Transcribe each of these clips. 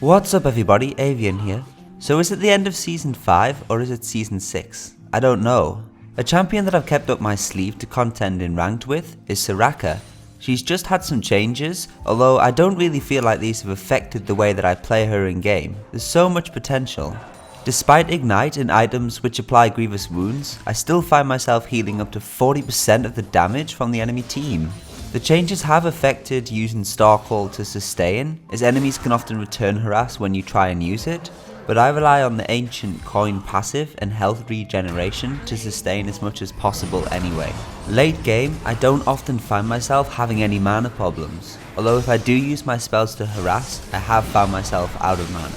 What's up everybody, Avian here. So is it the end of Season 5 or is it Season 6? I don't know. A champion that I've kept up my sleeve to contend in ranked with is Soraka. She's just had some changes, although I don't really feel like these have affected the way that I play her in game. There's so much potential. Despite Ignite and items which apply grievous wounds, I still find myself healing up to 40% of the damage from the enemy team. The changes have affected using Star Call to sustain, as enemies can often return harass when you try and use it, but I rely on the ancient coin passive and health regeneration to sustain as much as possible anyway. Late game, I don't often find myself having any mana problems, although if I do use my spells to harass, I have found myself out of mana.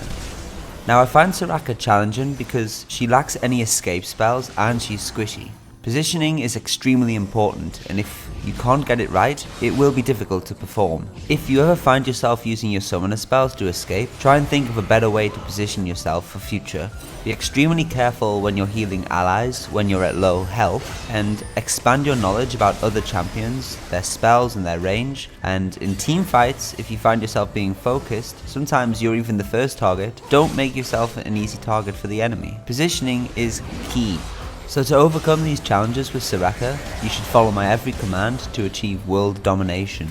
Now I find Soraka challenging because she lacks any escape spells and she's squishy. Positioning is extremely important, and if you can't get it right, it will be difficult to perform. If you ever find yourself using your summoner spells to escape, try and think of a better way to position yourself for future. Be extremely careful when you're healing allies when you're at low health, and expand your knowledge about other champions, their spells and their range, and in team fights, if you find yourself being focused, sometimes you're even the first target, don't make yourself an easy target for the enemy. Positioning is key. So to overcome these challenges with Soraka, you should follow my every command to achieve world domination.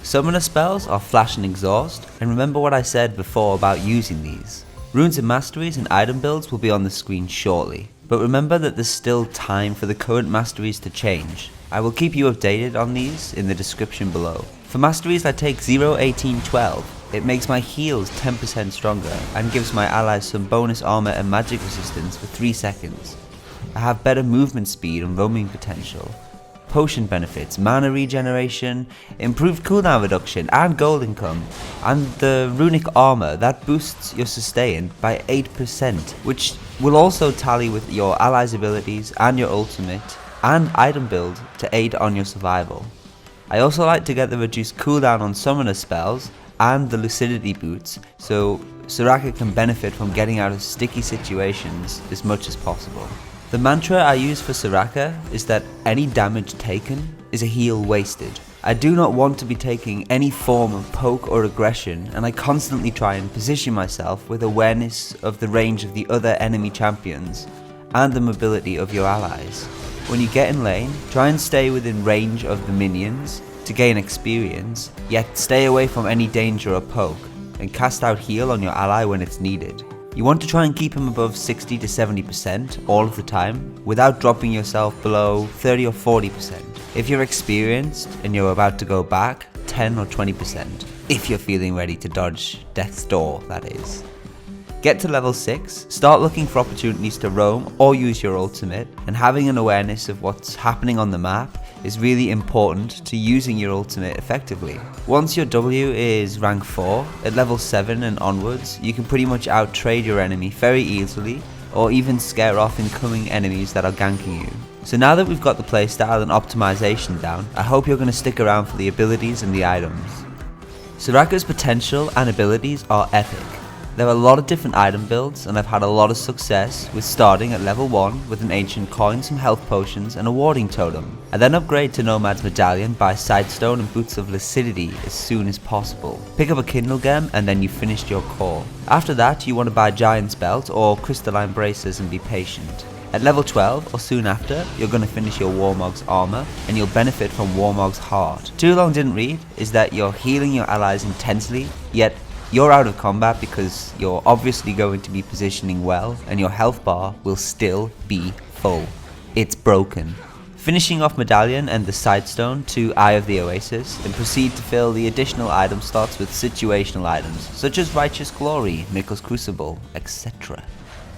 Summoner spells are Flash and Exhaust, and remember what I said before about using these. Runes and Masteries and item builds will be on the screen shortly, but remember that there's still time for the current Masteries to change. I will keep you updated on these in the description below. For Masteries I take 0, 18, 12. It makes my heals 10% stronger and gives my allies some bonus armor and magic resistance for 3 seconds. I have better movement speed and roaming potential, potion benefits, mana regeneration, improved cooldown reduction and gold income, and the runic armor that boosts your sustain by 8%, which will also tally with your allies' abilities and your ultimate and item build to aid on your survival. I also like to get the reduced cooldown on summoner spells and the lucidity boots, so Soraka can benefit from getting out of sticky situations as much as possible. The mantra I use for Soraka is that any damage taken is a heal wasted. I do not want to be taking any form of poke or aggression, and I constantly try and position myself with awareness of the range of the other enemy champions and the mobility of your allies. When you get in lane, try and stay within range of the minions to gain experience, yet stay away from any danger or poke, and cast out heal on your ally when it's needed. You want to try and keep him above 60 to 70% all of the time, without dropping yourself below 30 or 40%. If you're experienced and you're about to go back, 10 or 20%. If you're feeling ready to dodge death's door, that is. Get to level 6, start looking for opportunities to roam or use your ultimate, and having an awareness of what's happening on the map is really important to using your ultimate effectively. Once your W is rank 4, at level 7 and onwards, you can pretty much out-trade your enemy very easily, or even scare off incoming enemies that are ganking you. So now that we've got the playstyle and optimization down, I hope you're going to stick around for the abilities and the items. Soraka's potential and abilities are epic. There are a lot of different item builds, and I've had a lot of success with starting at level 1 with an ancient coin, some health potions and a warding totem. I then upgrade to Nomad's Medallion, buy Sidestone and Boots of Lucidity as soon as possible. Pick up a Kindle Gem and then you've finished your core. After that you want to buy Giant's Belt or Crystalline Braces and be patient. At level 12 or soon after, you're going to finish your Warmog's armor and you'll benefit from Warmog's heart. Too long didn't read is that you're healing your allies intensely, yet you're out of combat because you're obviously going to be positioning well and your health bar will still be full. It's broken. Finishing off Medallion and the Sidestone to Eye of the Oasis, and proceed to fill the additional item slots with situational items such as Righteous Glory, Mikkel's Crucible, etc.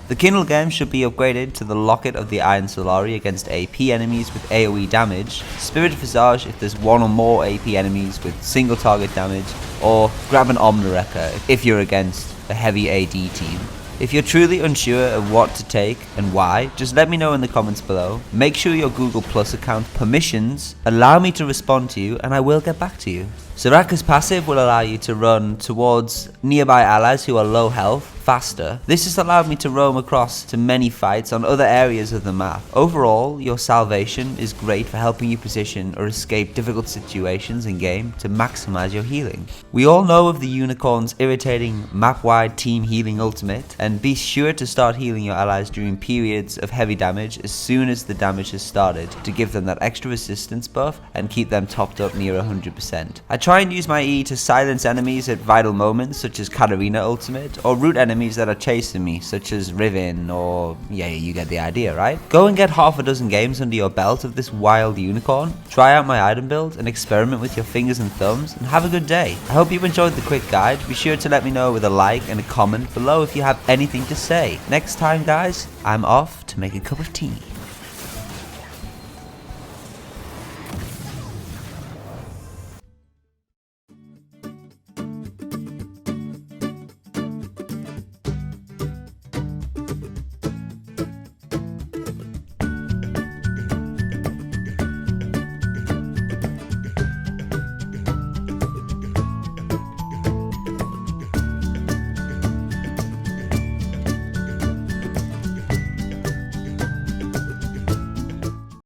The Kindle Gem should be upgraded to the Locket of the Iron Solari against AP enemies with AoE damage, Spirit Visage if there's one or more AP enemies with single target damage, or grab an Omnireca if you're against a heavy AD team. If you're truly unsure of what to take and why, just let me know in the comments below. Make sure your Google Plus account permissions allow me to respond to you and I will get back to you. Soraka's passive will allow you to run towards nearby allies who are low health faster. This has allowed me to roam across to many fights on other areas of the map. Overall, your salvation is great for helping you position or escape difficult situations in game to maximize your healing. We all know of the unicorn's irritating map-wide team healing ultimate, and be sure to start healing your allies during periods of heavy damage as soon as the damage has started to give them that extra resistance buff and keep them topped up near 100%. I try and use my E to silence enemies at vital moments such as Katarina ultimate, or root enemies that are chasing me such as Riven, or yeah, you get the idea, right? Go and get half a dozen games under your belt of this wild unicorn, try out my item build and experiment with your fingers and thumbs, and have a good day. I hope you enjoyed the quick guide. Be sure to let me know with a like and a comment below if you have anything to say. Next time guys, I'm off to make a cup of tea.